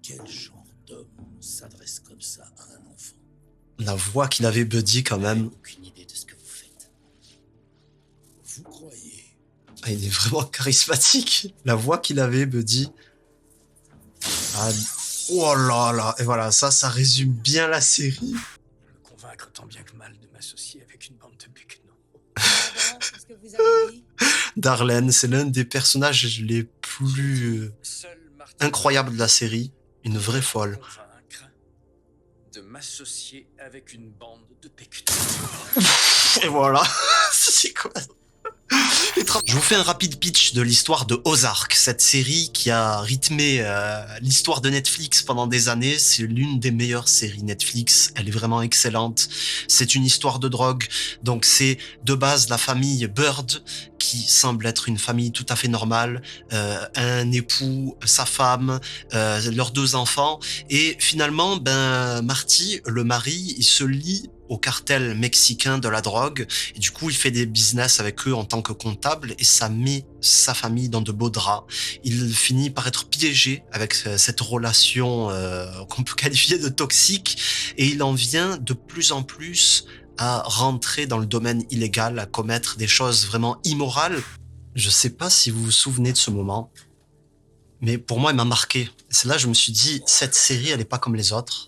Quel genre d'homme s'adresse comme ça à un enfant? La voix qu'il avait Buddy quand Vous n'avez même. aucune idée de ce que vous faites. Vous croyez? Ah, il est vraiment charismatique. La voix qu'il avait Buddy. Ah, oh là là. Et voilà, ça résume bien la série. Me convaincre tant bien que mal de m'associer avec une bande de buquenots. Alors, qu'est-ce que vous avez dit? Darlene, c'est l'un des personnages les plus Seul Martin incroyables de la série. Une vraie folle. convaincre de m'associer avec une bande de buquenots. Et voilà. C'est quoi? Je vous fais un rapide pitch de l'histoire de Ozark, cette série qui a rythmé l'histoire de Netflix pendant des années. C'est l'une des meilleures séries Netflix. Elle est vraiment excellente. C'est une histoire de drogue. Donc c'est de base la famille Bird qui semble être une famille tout à fait normale. Un époux, sa femme, leurs 2 enfants. Et finalement, Marty, le mari, il se lie au cartel mexicain de la drogue et du coup il fait des business avec eux en tant que comptable et ça met sa famille dans de beaux draps. Il finit par être piégé avec cette relation qu'on peut qualifier de toxique et il en vient de plus en plus à rentrer dans le domaine illégal, à commettre des choses vraiment immorales. Je sais pas si vous vous souvenez de ce moment, mais pour moi il m'a marqué. C'est là que je me suis dit, cette série elle est pas comme les autres.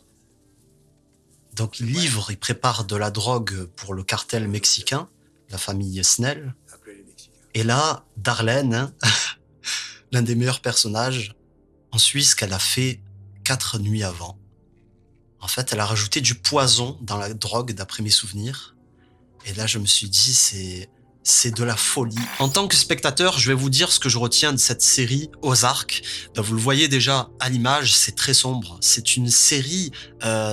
Donc il prépare de la drogue pour le cartel mexicain, la famille Snell. Et là, Darlene, hein, l'un des meilleurs personnages, en Suisse qu'elle a fait 4 nuits avant. En fait, elle a rajouté du poison dans la drogue, d'après mes souvenirs. Et là, je me suis dit, c'est de la folie. En tant que spectateur, je vais vous dire ce que je retiens de cette série Ozark. Vous le voyez déjà à l'image, c'est très sombre. C'est une série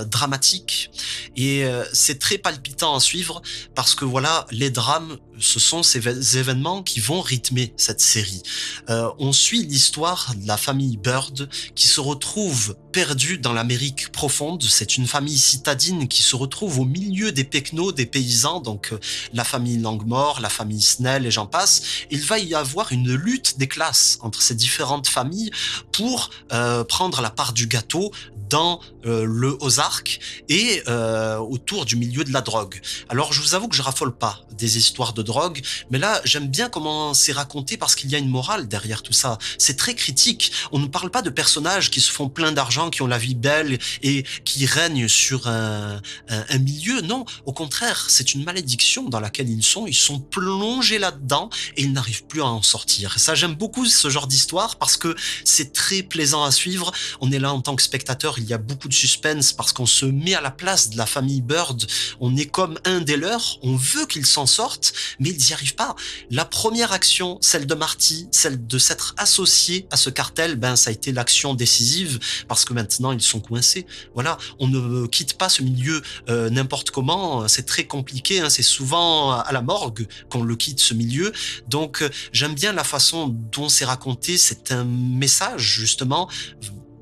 dramatique et c'est très palpitant à suivre parce que voilà, les drames, ce sont ces événements qui vont rythmer cette série. On suit l'histoire de la famille Bird qui se retrouve perdue dans l'Amérique profonde. C'est une famille citadine qui se retrouve au milieu des pecnos, des paysans, donc la famille Langmore, la famille Snell et j'en passe. Il va y avoir une lutte des classes entre ces différentes familles pour prendre la part du gâteau dans le Ozark et autour du milieu de la drogue. Alors je vous avoue que je raffole pas des histoires de drogue, mais là j'aime bien comment c'est raconté parce qu'il y a une morale derrière tout ça. C'est très critique. On ne parle pas de personnages qui se font plein d'argent, qui ont la vie belle et qui règnent sur un milieu. Non, au contraire, c'est une malédiction dans laquelle ils sont plongés là-dedans et ils n'arrivent plus à en sortir. Et ça, j'aime beaucoup ce genre d'histoire parce que c'est très plaisant à suivre. On est là en tant que spectateur, il y a beaucoup de suspense parce qu'on se met à la place de la famille Bird. On est comme un des leurs, on veut qu'ils s'en sortent, mais ils n'y arrivent pas. La première action, celle de Marty, celle de s'être associé à ce cartel, ça a été l'action décisive parce que maintenant ils sont coincés. Voilà, on ne quitte pas ce milieu n'importe comment, c'est très compliqué, hein, c'est souvent à la morgue qu'on le quitte ce milieu. Donc j'aime bien la façon dont c'est raconté, c'est un message justement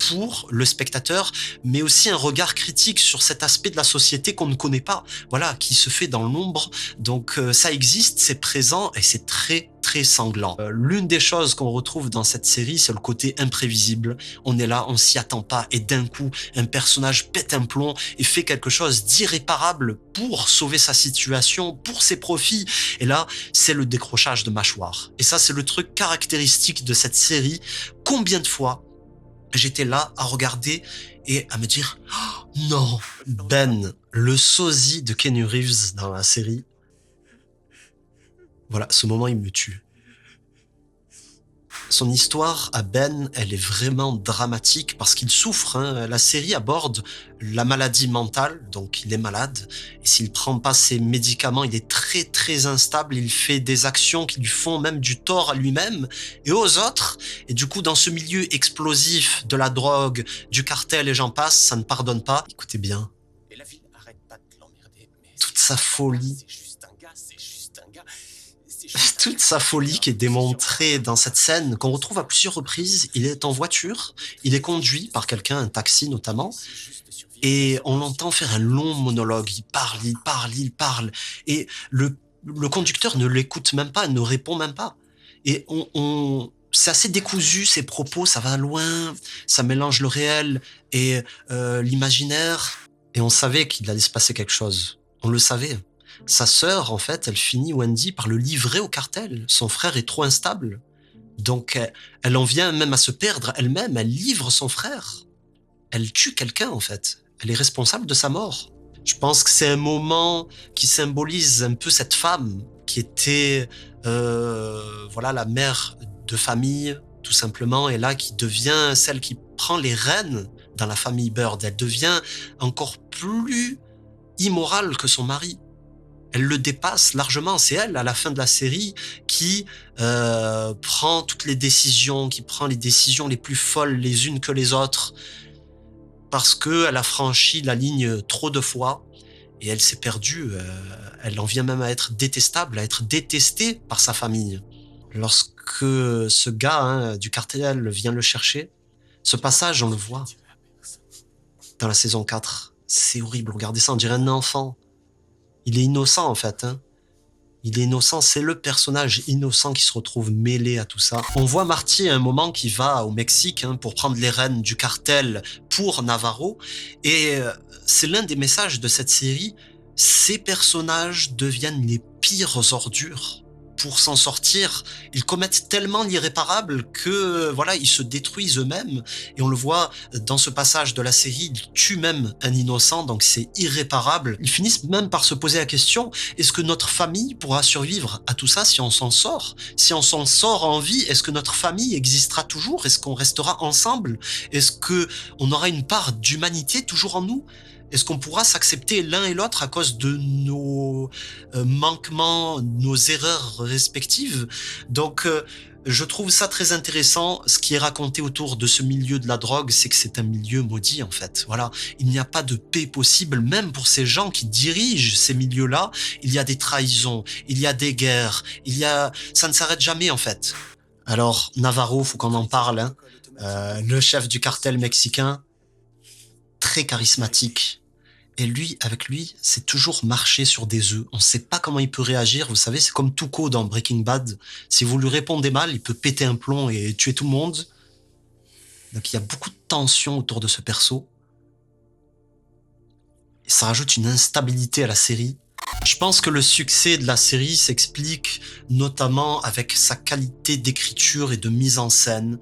pour le spectateur, mais aussi un regard critique sur cet aspect de la société qu'on ne connaît pas, voilà, qui se fait dans l'ombre. Donc ça existe, c'est présent et c'est très très sanglant. L'une des choses qu'on retrouve dans cette série, c'est le côté imprévisible. On est là, on s'y attend pas et d'un coup, un personnage pète un plomb et fait quelque chose d'irréparable pour sauver sa situation, pour ses profits. Et là, c'est le décrochage de mâchoire. Et ça, c'est le truc caractéristique de cette série. Combien de fois j'étais là à regarder et à me dire oh, non, le sosie de Keanu Reeves dans la série. Voilà, ce moment il me tue. Son histoire à Ben, elle est vraiment dramatique parce qu'il souffre. Hein. La série aborde la maladie mentale, donc il est malade. Et s'il prend pas ses médicaments, il est très très instable. Il fait des actions qui lui font même du tort à lui-même et aux autres. Et du coup, dans ce milieu explosif de la drogue, du cartel et j'en passe, ça ne pardonne pas. Écoutez bien. Et la ville arrête pas de l'emmerder. Mais toute sa folie. C'est juste un gars, c'est juste un gars. Toute sa folie qui est démontrée dans cette scène qu'on retrouve à plusieurs reprises. Il est en voiture, il est conduit par quelqu'un, un taxi notamment, et on l'entend faire un long monologue. Il parle, il parle, il parle, et le conducteur ne l'écoute même pas, ne répond même pas. Et c'est assez décousu, ses propos, ça va loin, ça mélange le réel et l'imaginaire. Et on savait qu'il allait se passer quelque chose. On le savait. Sa sœur, en fait, elle finit, Wendy, par le livrer au cartel. Son frère est trop instable. Donc, elle en vient même à se perdre elle-même. Elle livre son frère. Elle tue quelqu'un, en fait. Elle est responsable de sa mort. Je pense que c'est un moment qui symbolise un peu cette femme qui était, voilà, la mère de famille, tout simplement, et là, qui devient celle qui prend les rênes dans la famille Bird. Elle devient encore plus immorale que son mari. Elle le dépasse largement. C'est elle, à la fin de la série, qui prend toutes les décisions, qui prend les décisions les plus folles les unes que les autres, parce qu'elle a franchi la ligne trop de fois et elle s'est perdue. Elle en vient même à être détestable, à être détestée par sa famille. Lorsque ce gars, hein, du cartel vient le chercher, ce passage, on le voit dans la saison 4. C'est horrible, regardez ça, on dirait un enfant. Il est innocent en fait, hein. Il est innocent, c'est le personnage innocent qui se retrouve mêlé à tout ça. On voit Marty à un moment qui va au Mexique, hein, pour prendre les rênes du cartel pour Navarro. Et c'est l'un des messages de cette série. Ces personnages deviennent les pires ordures. Pour s'en sortir, ils commettent tellement l'irréparable que voilà, ils se détruisent eux-mêmes. Et on le voit dans ce passage de la série, ils tuent même un innocent, donc c'est irréparable. Ils finissent même par se poser la question, est-ce que notre famille pourra survivre à tout ça si on s'en sort? Si on s'en sort en vie, est-ce que notre famille existera toujours? Est-ce qu'on restera ensemble? Est-ce qu'on aura une part d'humanité toujours en nous? Est-ce qu'on pourra s'accepter l'un et l'autre à cause de nos manquements, nos erreurs respectives? Donc, je trouve ça très intéressant. Ce qui est raconté autour de ce milieu de la drogue, c'est que c'est un milieu maudit, en fait. Voilà. Il n'y a pas de paix possible, même pour ces gens qui dirigent ces milieux-là. Il y a des trahisons, il y a des guerres, ça ne s'arrête jamais, en fait. Alors, Navarro, faut qu'on en parle, hein. Le chef du cartel mexicain, très charismatique. Et lui, avec lui, c'est toujours marcher sur des œufs. On ne sait pas comment il peut réagir. Vous savez, c'est comme Tuco dans Breaking Bad. Si vous lui répondez mal, il peut péter un plomb et tuer tout le monde. Donc il y a beaucoup de tension autour de ce perso. Et ça rajoute une instabilité à la série. Je pense que le succès de la série s'explique notamment avec sa qualité d'écriture et de mise en scène,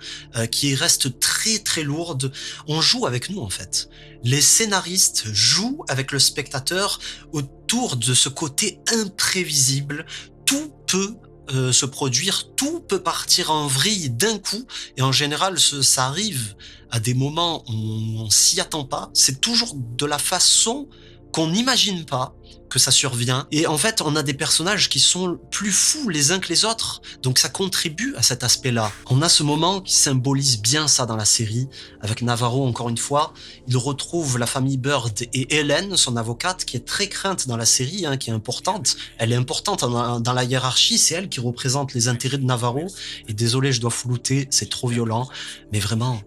qui reste très très lourde. On joue avec nous en fait. Les scénaristes jouent avec le spectateur autour de ce côté imprévisible. Tout peut se produire, tout peut partir en vrille d'un coup, et en général ça arrive à des moments où on s'y attend pas. C'est toujours de la façon qu'on n'imagine pas que ça survient. Et en fait, on a des personnages qui sont plus fous les uns que les autres. Donc ça contribue à cet aspect-là. On a ce moment qui symbolise bien ça dans la série. Avec Navarro, encore une fois, il retrouve la famille Bird et Hélène, son avocate, qui est très crainte dans la série, hein, qui est importante. Elle est importante dans la hiérarchie. C'est elle qui représente les intérêts de Navarro. Et désolé, je dois flouter, c'est trop violent. Mais vraiment,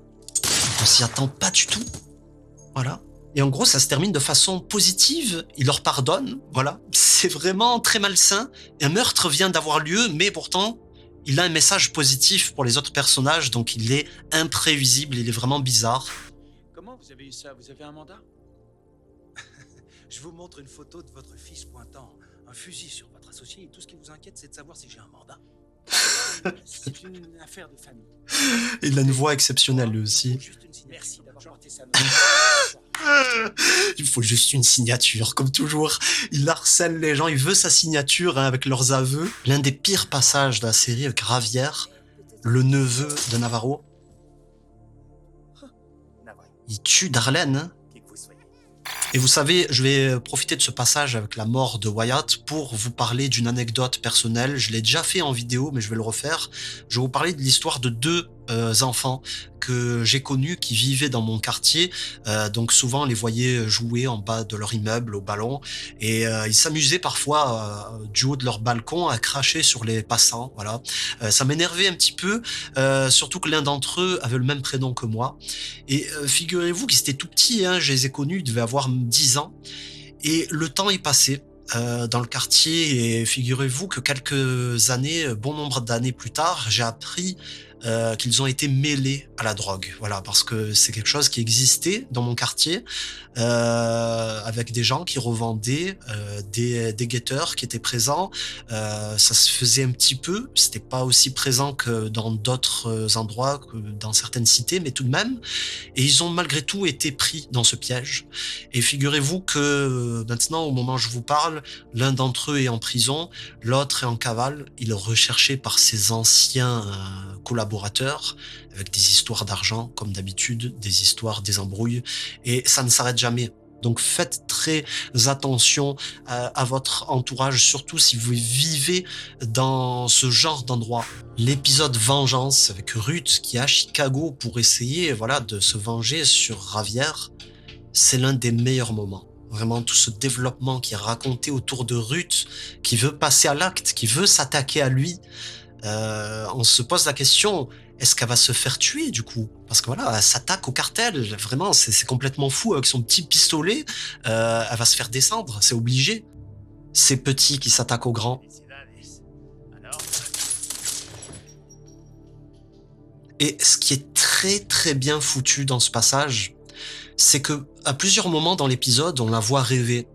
on s'y attend pas du tout. Voilà. Et en gros, ça se termine de façon positive. Il leur pardonne, voilà. C'est vraiment très malsain. Un meurtre vient d'avoir lieu, mais pourtant, il a un message positif pour les autres personnages, donc il est imprévisible, il est vraiment bizarre. Comment vous avez eu ça? Vous avez un mandat? Je vous montre une photo de votre fils pointant un fusil sur votre associé et tout ce qui vous inquiète, c'est de savoir si j'ai un mandat. C'est une affaire de famille. Il a une voix exceptionnelle, lui aussi. Merci d'avoir porté sa main. Il faut juste une signature, comme toujours. Il harcèle les gens, il veut sa signature, hein, avec leurs aveux. L'un des pires passages de la série avec Javier, le neveu de Navarro. Il tue Darlene, hein. Et vous savez, je vais profiter de ce passage avec la mort de Wyatt pour vous parler d'une anecdote personnelle. Je l'ai déjà fait en vidéo, mais je vais le refaire. Je vais vous parler de l'histoire de deux enfants que j'ai connus qui vivaient dans mon quartier. Donc souvent, on les voyait jouer en bas de leur immeuble au ballon. Et ils s'amusaient parfois du haut de leur balcon à cracher sur les passants. Voilà. Ça m'énervait un petit peu, surtout que l'un d'entre eux avait le même prénom que moi. Et figurez-vous qu'ils étaient tout petits, hein, je les ai connus, ils devaient avoir 10 ans. Et le temps est passé dans le quartier, et figurez-vous que quelques années, bon nombre d'années plus tard, j'ai appris qu'ils ont été mêlés à la drogue. Voilà, parce que c'est quelque chose qui existait dans mon quartier, avec des gens qui revendaient, des guetteurs qui étaient présents. Ça se faisait un petit peu, c'était pas aussi présent que dans d'autres endroits, que dans certaines cités, mais tout de même. Et ils ont malgré tout été pris dans ce piège. Et figurez-vous que maintenant, au moment où je vous parle, l'un d'entre eux est en prison, l'autre est en cavale. Il est recherché par ses anciens collaborateurs, avec des histoires d'argent, comme d'habitude, des histoires, des embrouilles. Et ça ne s'arrête jamais. Donc faites très attention à votre entourage, surtout si vous vivez dans ce genre d'endroit. L'épisode Vengeance avec Ruth qui est à Chicago pour essayer voilà, de se venger sur Ravière, c'est l'un des meilleurs moments. Vraiment tout ce développement qui est raconté autour de Ruth, qui veut passer à l'acte, qui veut s'attaquer à lui. On se pose la question, est-ce qu'elle va se faire tuer du coup? Parce que voilà, elle s'attaque au cartel, vraiment, c'est complètement fou avec son petit pistolet, elle va se faire descendre, c'est obligé. C'est petit qui s'attaque aux grands. Alors, Et ce qui est très très bien foutu dans ce passage, c'est que à plusieurs moments dans l'épisode, on la voit rêver.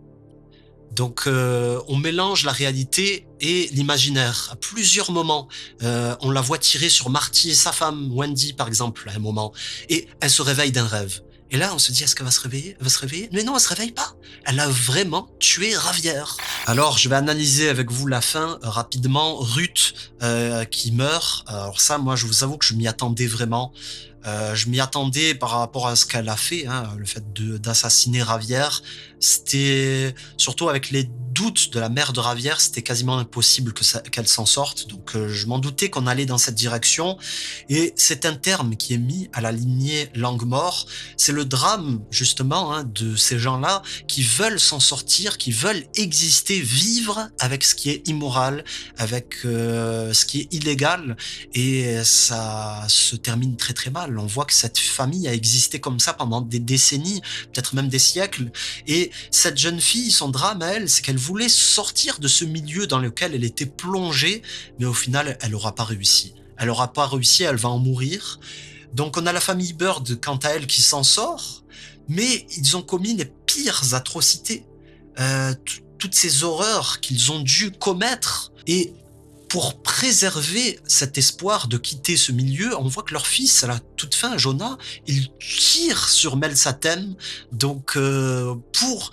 Donc on mélange la réalité et l'imaginaire à plusieurs moments. On la voit tirer sur Marty et sa femme, Wendy par exemple, à un moment. Et elle se réveille d'un rêve. Et là, on se dit, est-ce qu'elle va se réveiller? Elle va se réveiller? Mais non, elle se réveille pas. Elle a vraiment tué Ravière. Alors, je vais analyser avec vous la fin rapidement. Ruth qui meurt. Alors ça, moi, je vous avoue que je m'y attendais vraiment. Je m'y attendais par rapport à ce qu'elle a fait, hein, le fait d'assassiner Ravière. C'était surtout avec les doutes de la mère de Ravière, c'était quasiment impossible qu'elle s'en sorte. Donc je m'en doutais qu'on allait dans cette direction. Et c'est un terme qui est mis à la lignée Langmore. C'est le drame justement hein, de ces gens-là qui veulent s'en sortir, qui veulent exister, vivre avec ce qui est immoral, avec ce qui est illégal. Et ça se termine très très mal. On voit que cette famille a existé comme ça pendant des décennies, peut-être même des siècles. Et cette jeune fille, son drame à elle, c'est qu'elle voulait sortir de ce milieu dans lequel elle était plongée, mais au final, elle n'aura pas réussi. Elle n'aura pas réussi, elle va en mourir. Donc on a la famille Bird, quant à elle, qui s'en sort, mais ils ont commis les pires atrocités. Toutes ces horreurs qu'ils ont dû commettre. Et pour préserver cet espoir de quitter ce milieu, on voit que leur fils, à la toute fin, Jonah, il tire sur Melsatem, donc pour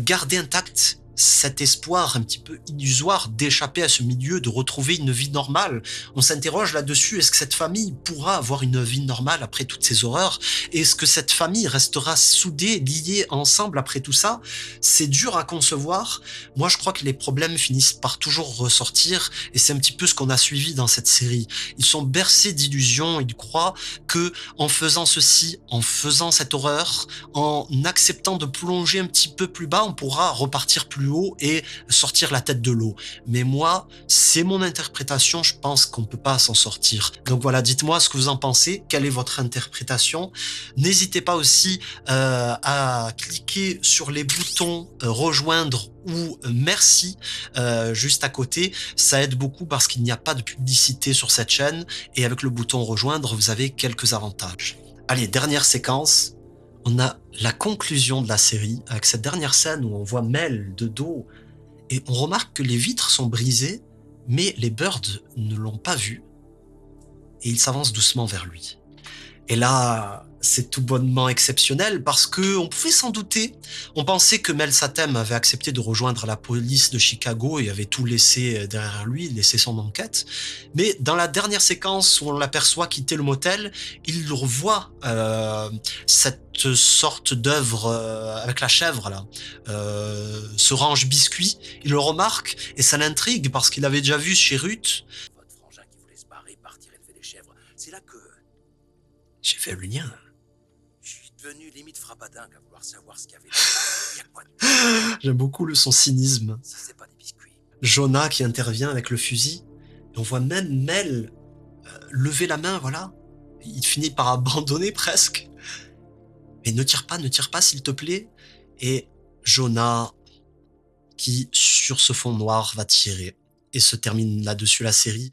garder intact cet espoir un petit peu illusoire d'échapper à ce milieu, de retrouver une vie normale. On s'interroge là-dessus, est-ce que cette famille pourra avoir une vie normale après toutes ces horreurs? Est-ce que cette famille restera soudée, liée ensemble après tout ça? C'est dur à concevoir. Moi, je crois que les problèmes finissent par toujours ressortir, et c'est un petit peu ce qu'on a suivi dans cette série. Ils sont bercés d'illusions, ils croient que en faisant ceci, en faisant cette horreur, en acceptant de plonger un petit peu plus bas, on pourra repartir plus haut et sortir la tête de l'eau. Mais moi, c'est mon interprétation, je pense qu'on peut pas s'en sortir. Donc voilà, dites-moi ce que vous en pensez, quelle est votre interprétation. N'hésitez pas aussi à cliquer sur les boutons rejoindre ou merci juste à côté. Ça aide beaucoup parce qu'il n'y a pas de publicité sur cette chaîne et avec le bouton rejoindre, vous avez quelques avantages. Allez, dernière séquence. On a la conclusion de la série avec cette dernière scène où on voit Mel de dos et on remarque que les vitres sont brisées, mais les Birds ne l'ont pas vu et ils s'avancent doucement vers lui. Et là, c'est tout bonnement exceptionnel parce que on pouvait s'en douter. On pensait que Melsatem avait accepté de rejoindre la police de Chicago et avait tout laissé derrière lui, laissé son enquête. Mais dans la dernière séquence où on l'aperçoit quitter le motel, il revoit cette sorte d'œuvre avec la chèvre là, ce range biscuit. Il le remarque et ça l'intrigue parce qu'il avait déjà vu chez Ruth. votre frangin qui voulait se barrer, partir élever des chèvres. C'est là que J'ai fait le lien. je suis devenu limite frappadingue à vouloir savoir ce qu'il y avait dedans. Il y a quoi dedans? J'aime beaucoup son cynisme. Si c'est pas des biscuits. Jonah qui intervient avec le fusil. Et on voit même Mel lever la main, voilà. Il finit par abandonner presque. Mais ne tire pas s'il te plaît. Et Jonah qui, sur ce fond noir, va tirer. Et se termine là-dessus la série.